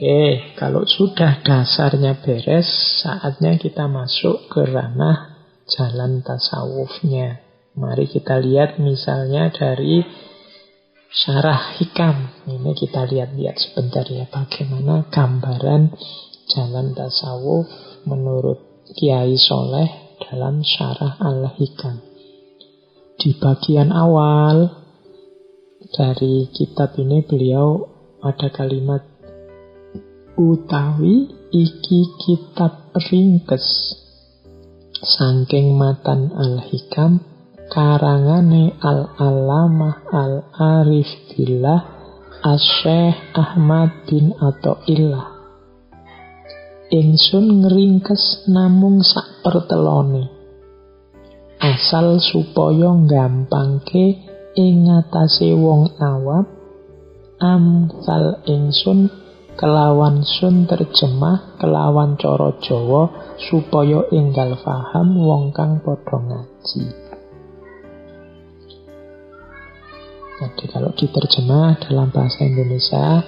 Oke, kalau sudah dasarnya beres, saatnya kita masuk ke ranah jalan tasawufnya. Mari kita lihat misalnya dari Syarah Hikam. Ini kita lihat-lihat sebentar ya, bagaimana gambaran jalan tasawuf menurut Kiai Soleh dalam Syarah Al-Hikam. Di bagian awal dari kitab ini beliau ada kalimat, utawi iki kitab ringkes saking matan Al-Hikam karangane Al-Alamah Al-Arif Billah Asy-Syaikh Ahmad bin Athaillah. Ingsun ngringkes namung sak pertelone, asal supaya gampangke ing ngatasé wong awam, amsal ingsun kelawan sun terjemah kelawan cara Jawa supaya enggal paham wong kang padha ngaji. Jadi kalau diterjemah dalam bahasa Indonesia,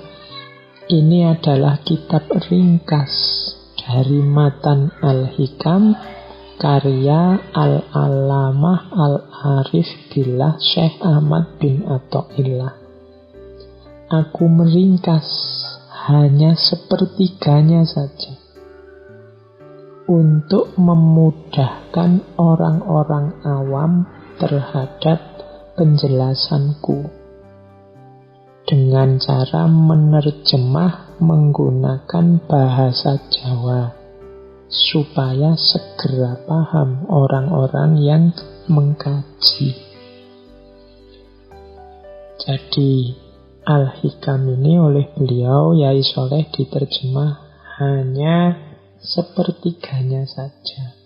ini adalah kitab ringkas dari matan Al-Hikam karya Al-Alamah Al-Arif Billah Syekh Ahmad bin Athaillah. Aku meringkas hanya sepertiganya saja untuk memudahkan orang-orang awam terhadap penjelasanku dengan cara menerjemah menggunakan bahasa Jawa supaya segera paham orang-orang yang mengkaji. Jadi Al-Hikam ini oleh beliau Yai Soleh diterjemah hanya sepertiganya saja.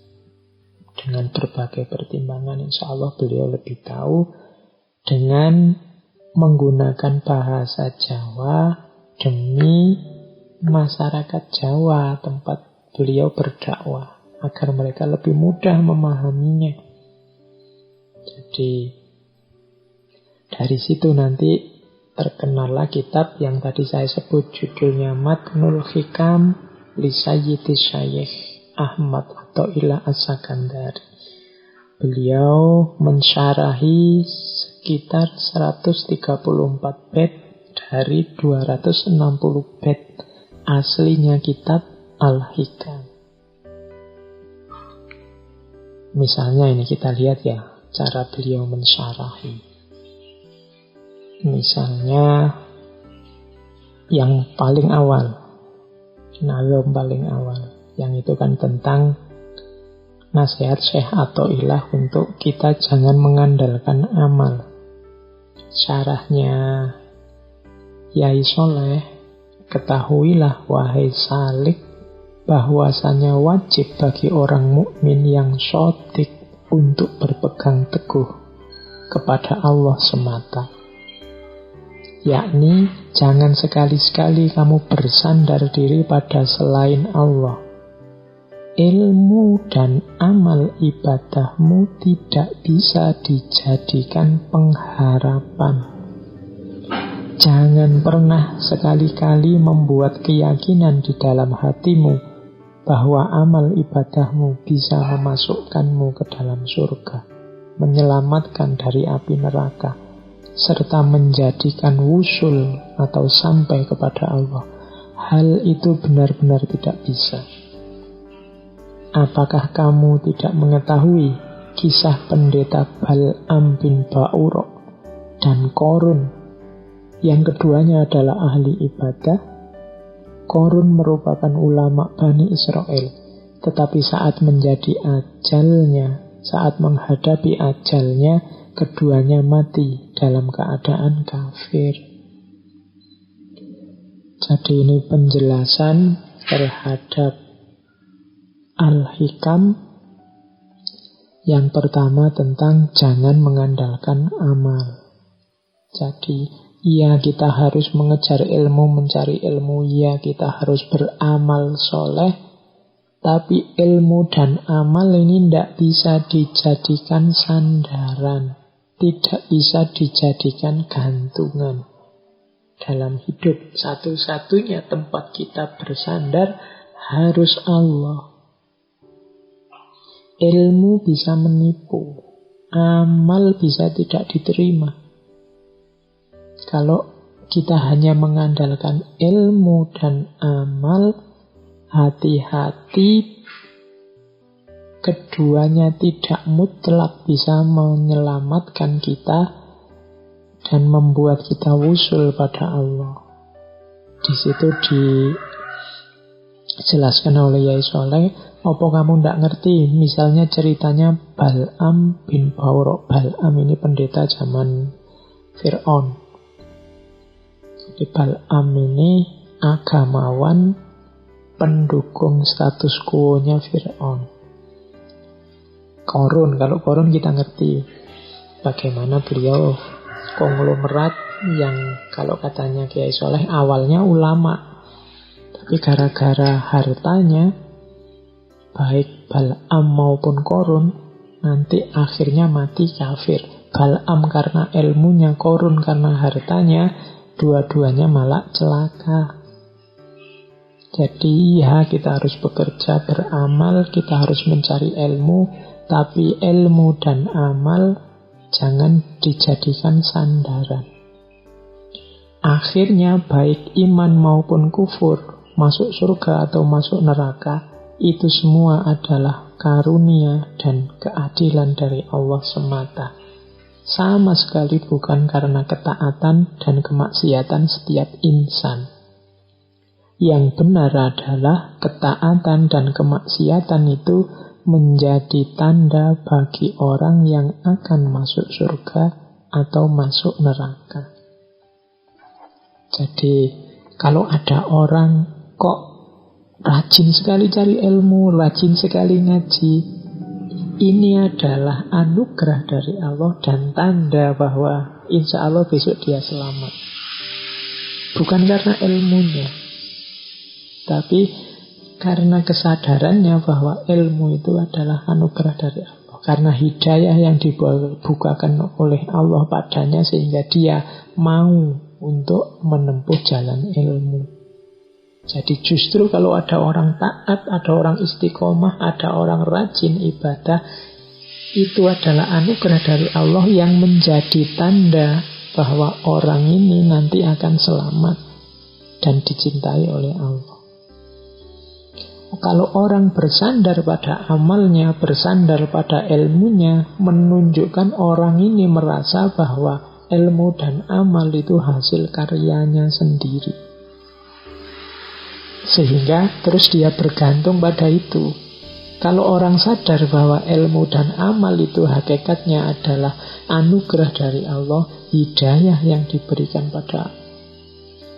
Dengan berbagai pertimbangan, insya Allah beliau lebih tahu dengan menggunakan bahasa Jawa demi masyarakat Jawa tempat beliau berdakwah, agar mereka lebih mudah memahaminya. Jadi dari situ nanti terkenallah kitab yang tadi saya sebut judulnya Matnul Hikam li Sayyidi Syaikh Ahmad Athaillah As-Sakandari. Beliau mensyarahi sekitar 134 bait dari 260 bait aslinya kitab Al-Hikam. Misalnya ini kita lihat ya cara beliau mensyarahi. Misalnya yang paling awal, nazam paling awal, yang itu kan tentang nasihat Syekh Athaillah untuk kita jangan mengandalkan amal. Syarahnya Yai Soleh, ketahuilah wahai salik bahwasanya wajib bagi orang mukmin yang shadiq untuk berpegang teguh kepada Allah semata. Yakni jangan sekali-sekali kamu bersandar diri pada selain Allah. Ilmu dan amal ibadahmu tidak bisa dijadikan pengharapan. Jangan pernah sekali-kali membuat keyakinan di dalam hatimu bahwa amal ibadahmu bisa memasukkanmu ke dalam surga, menyelamatkan dari api neraka, serta menjadikan wusul atau sampai kepada Allah. Hal itu benar-benar tidak bisa. Apakah kamu tidak mengetahui kisah pendeta Bal'am bin Ba'urok dan Korun? Yang keduanya adalah ahli ibadah. Korun merupakan ulama Bani Israel, tetapi saat menjadi ajalnya, saat menghadapi ajalnya, keduanya mati dalam keadaan kafir. Jadi ini penjelasan terhadap Al-Hikam. Yang pertama tentang jangan mengandalkan amal. Jadi ya kita harus mengejar ilmu, mencari ilmu. Ya kita harus beramal soleh. Tapi ilmu dan amal ini tidak bisa dijadikan sandaran, tidak bisa dijadikan gantungan. dalam hidup. Satu-satunya tempat kita bersandar harus Allah. Ilmu bisa menipu, amal bisa tidak diterima. Kalau kita hanya mengandalkan ilmu dan amal, hati-hati, keduanya tidak mutlak bisa menyelamatkan kita dan membuat kita wusul pada Allah. Di situ dijelaskan oleh Yai Soleh, apa kamu tidak ngerti? Misalnya ceritanya Bal'am bin Ba'urah. Bal'am ini pendeta zaman Fir'aun. Jadi Bal'am ini agamawan pendukung status quo-nya Fir'aun. Korun, kalau Korun kita ngerti bagaimana beliau konglomerat yang kalau katanya Kiai Soleh awalnya ulama, tapi gara-gara hartanya baik Bal'am maupun Korun nanti akhirnya mati kafir. Bal'am karena ilmunya, Korun karena hartanya, dua-duanya malah celaka. Jadi ya kita harus bekerja, beramal, kita harus mencari ilmu, tapi ilmu dan amal jangan dijadikan sandaran. Akhirnya baik iman maupun kufur, masuk surga atau masuk neraka, itu semua adalah karunia dan keadilan dari Allah semata. Sama sekali bukan karena ketaatan dan kemaksiatan setiap insan. Yang benar adalah ketaatan dan kemaksiatan itu menjadi tanda bagi orang yang akan masuk surga atau masuk neraka. Jadi kalau ada orang kok rajin sekali cari ilmu, rajin sekali ngaji, ini adalah anugerah dari Allah dan tanda bahwa insya Allah besok dia selamat. Bukan karena ilmunya, tapi karena kesadarannya bahwa ilmu itu adalah anugerah dari Allah. Karena hidayah yang dibukakan oleh Allah padanya sehingga dia mau untuk menempuh jalan ilmu. Jadi justru kalau ada orang taat, ada orang istiqomah, ada orang rajin ibadah, itu adalah anugerah dari Allah yang menjadi tanda bahwa orang ini nanti akan selamat dan dicintai oleh Allah. Kalau orang bersandar pada amalnya, bersandar pada ilmunya, menunjukkan orang ini merasa bahwa ilmu dan amal itu hasil karyanya sendiri. Sehingga terus dia bergantung pada itu. Kalau orang sadar bahwa ilmu dan amal itu hakikatnya adalah anugerah dari Allah, hidayah yang diberikan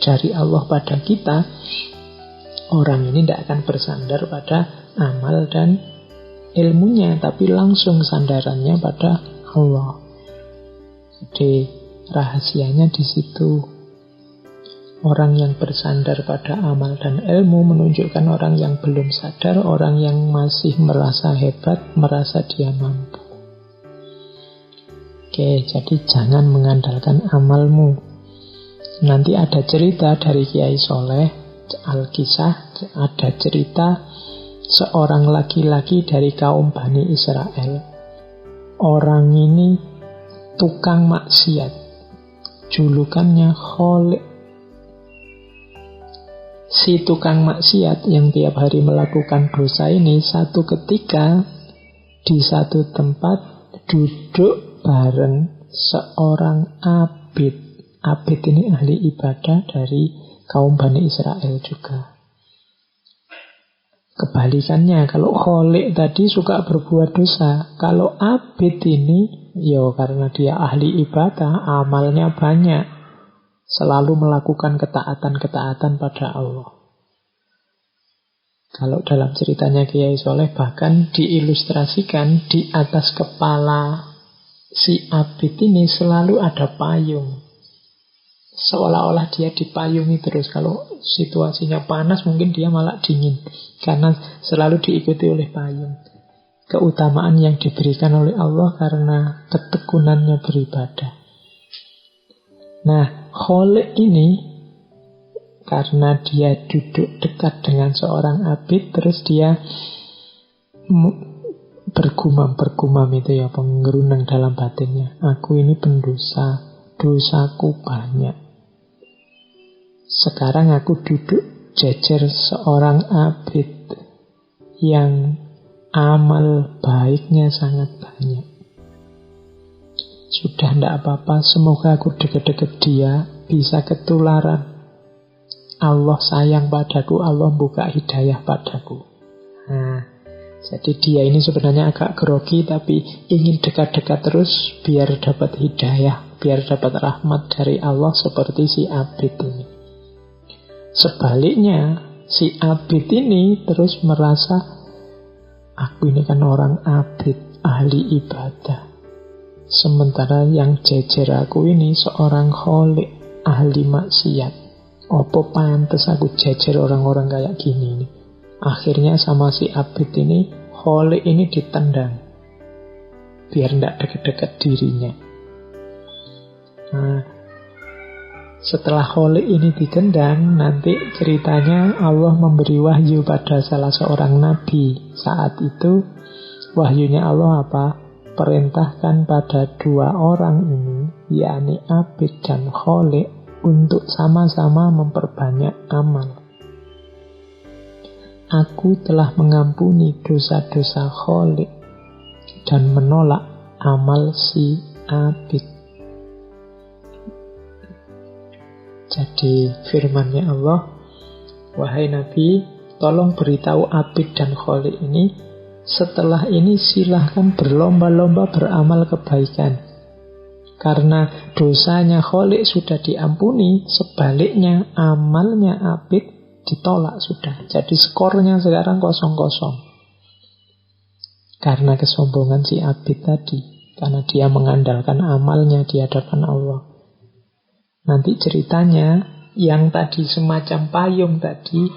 dari Allah pada kita, orang ini tidak akan bersandar pada amal dan ilmunya, tapi langsung sandarannya pada Allah. Jadi rahasianya di situ. Orang yang bersandar pada amal dan ilmu menunjukkan orang yang belum sadar, orang yang masih merasa hebat, merasa dia mampu. Oke, jadi jangan mengandalkan amalmu. Nanti ada cerita dari Kiai Soleh, Al-Kisah, ada cerita seorang laki-laki dari kaum Bani Israel. Orang ini tukang maksiat, julukannya Kholik. Si tukang maksiat yang tiap hari melakukan dosa ini satu ketika di satu tempat duduk bareng seorang abid. Abid ini ahli ibadah dari kaum Bani Israel juga. Kebalikannya, kalau Kholik tadi suka berbuat dosa, kalau abid ini, karena dia ahli ibadah, amalnya banyak, selalu melakukan ketaatan-ketaatan pada Allah. Kalau dalam ceritanya Kiai Soleh bahkan diilustrasikan di atas kepala si abid ini selalu ada payung. Seolah-olah dia dipayungi terus. Kalau situasinya panas mungkin dia malah dingin, karena selalu diikuti oleh payung. Keutamaan yang diberikan oleh Allah karena ketekunannya beribadah. Nah, Kholik ini karena dia duduk dekat dengan seorang abid, terus dia bergumam itu ya, penggerunang dalam batinnya. Aku ini pendosa, dosaku banyak. Sekarang aku duduk jejer seorang abid yang amal baiknya sangat banyak. Sudah tidak apa-apa, semoga aku deket-deket dia, bisa ketularan. Allah sayang padaku, Allah buka hidayah padaku. Nah, jadi dia ini sebenarnya agak grogi, tapi ingin dekat-dekat terus biar dapat hidayah, biar dapat rahmat dari Allah seperti si abid ini. Sebaliknya, si abid ini terus merasa, aku ini kan orang abid, ahli ibadah. Sementara yang jejer aku ini seorang kholik, ahli maksiat. Apa pantes aku jejer orang-orang kayak gini nih? Akhirnya sama si abid ini, kholik ini ditendang biar tidak deket-deket dirinya. Nah, setelah kholik ini ditendang, nanti ceritanya Allah memberi wahyu pada salah seorang nabi. Saat itu wahyunya Allah apa? Perintahkan pada dua orang ini, yakni abid dan kholik, untuk sama-sama memperbanyak amal. Aku telah mengampuni dosa-dosa kholik dan menolak amal si abid. Jadi firman-Nya Allah, wahai Nabi, tolong beritahu abid dan kholik ini, setelah ini silahkan berlomba-lomba beramal kebaikan. Karena dosanya kholik sudah diampuni, sebaliknya amalnya abid ditolak sudah. Jadi skornya sekarang 0-0. Karena kesombongan si abid tadi. Karena dia mengandalkan amalnya di hadapan Allah. Nanti ceritanya, yang tadi semacam payung tadi,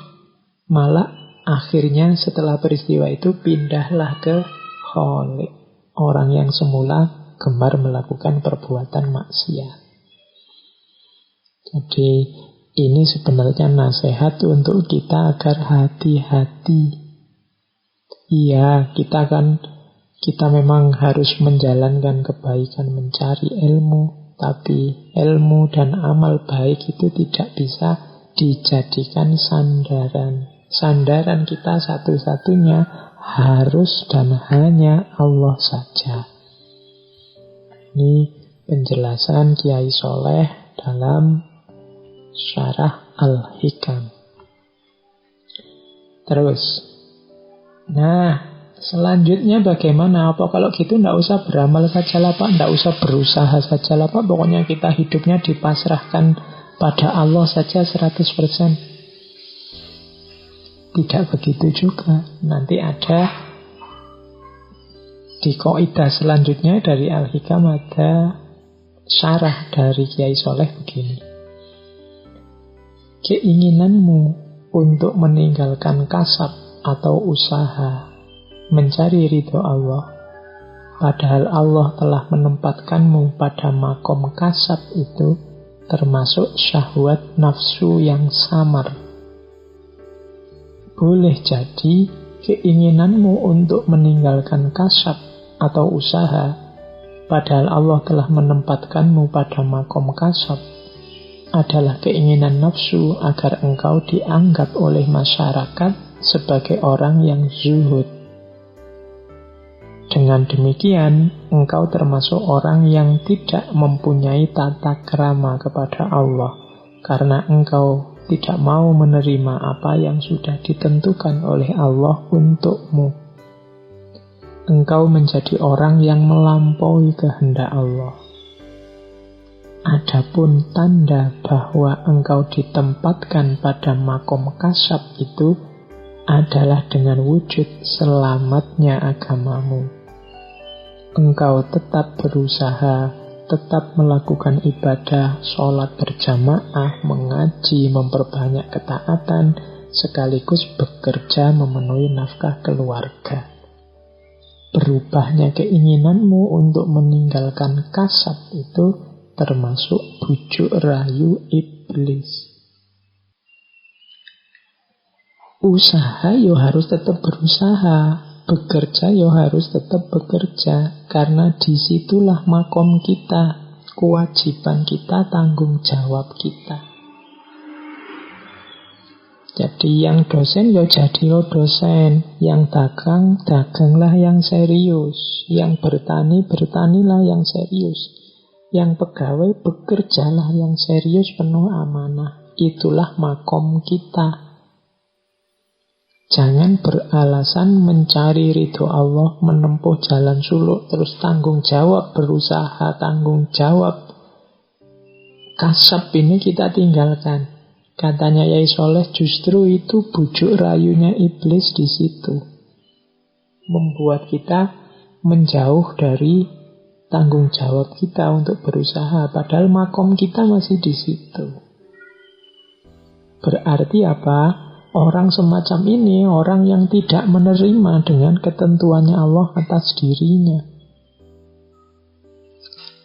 malah akhirnya setelah peristiwa itu pindahlah ke kholik. Orang yang semula gemar melakukan perbuatan maksiat. Jadi ini sebenarnya nasihat untuk kita agar hati-hati. Iya, kita memang harus menjalankan kebaikan, mencari ilmu. Tapi ilmu dan amal baik itu tidak bisa dijadikan sandaran. Sandaran kita satu-satunya harus dan hanya Allah saja. Ini penjelasan Kiai Soleh dalam Syarah Al-Hikam. Terus, nah selanjutnya bagaimana? Apa kalau gitu tidak usah beramal saja lah Pak, tidak usah berusaha saja lah Pak, pokoknya kita hidupnya dipasrahkan pada Allah saja 100%. Tidak begitu juga. Nanti ada di kaidah selanjutnya dari Al-Hikam, ada syarah dari Kiai Soleh begini. Keinginanmu untuk meninggalkan kasab atau usaha mencari ridho Allah, padahal Allah telah menempatkanmu pada makom kasab itu, termasuk syahwat nafsu yang samar. Boleh jadi keinginanmu untuk meninggalkan kasab atau usaha, padahal Allah telah menempatkanmu pada makom kasab, adalah keinginan nafsu agar engkau dianggap oleh masyarakat sebagai orang yang zuhud. Dengan demikian, engkau termasuk orang yang tidak mempunyai tata krama kepada Allah, karena engkau tidak mau menerima apa yang sudah ditentukan oleh Allah untukmu. Engkau menjadi orang yang melampaui kehendak Allah. Adapun tanda bahwa engkau ditempatkan pada makom kasab itu adalah dengan wujud selamatnya agamamu. Engkau tetap berusaha, tetap melakukan ibadah, sholat berjamaah, mengaji, memperbanyak ketaatan, sekaligus bekerja memenuhi nafkah keluarga. Berubahnya keinginanmu untuk meninggalkan kasab itu termasuk bujuk rayu iblis. Usaha yo harus tetap berusaha, bekerja yo harus tetap bekerja, karena disitulah makom kita, kewajiban kita, tanggung jawab kita. Jadi yang dosen yo jadilah dosen, yang dagang, daganglah yang serius, yang bertani, bertanilah yang serius, yang pegawai, bekerjalah yang serius penuh amanah. Itulah makom kita. Jangan beralasan mencari ridho Allah, menempuh jalan suluk, terus tanggung jawab, berusaha, tanggung jawab. Kasab ini kita tinggalkan. Katanya Yai Soleh, justru itu bujuk rayunya iblis di situ. Membuat kita menjauh dari tanggung jawab kita untuk berusaha, padahal makom kita masih di situ. Berarti apa? Orang semacam ini, orang yang tidak menerima dengan ketentuannya Allah atas dirinya.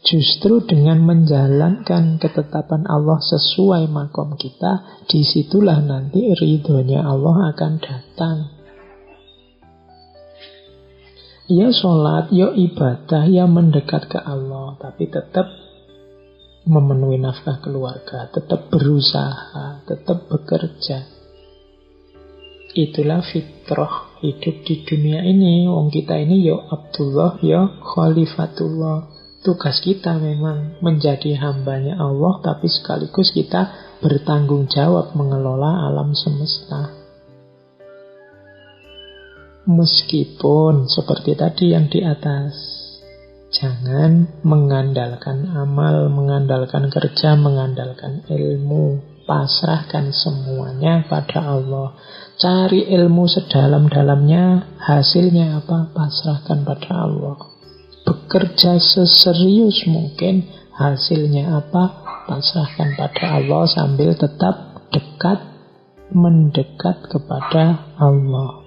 Justru dengan menjalankan ketetapan Allah sesuai makom kita, disitulah nanti ridhonya Allah akan datang. Ya sholat, ya ibadah, ya mendekat ke Allah, tapi tetap memenuhi nafkah keluarga, tetap berusaha, tetap bekerja. Itulah fitrah hidup di dunia ini. Wong kita ini ya Abdullah, ya Khalifatullah. Tugas kita memang menjadi hambanya Allah, tapi sekaligus kita bertanggung jawab mengelola alam semesta. Meskipun seperti tadi yang di atas, jangan mengandalkan amal, mengandalkan kerja, mengandalkan ilmu. Pasrahkan semuanya pada Allah. Cari ilmu sedalam-dalamnya, hasilnya apa? Pasrahkan pada Allah. Bekerja seserius mungkin, hasilnya apa? Pasrahkan pada Allah sambil tetap dekat, mendekat kepada Allah.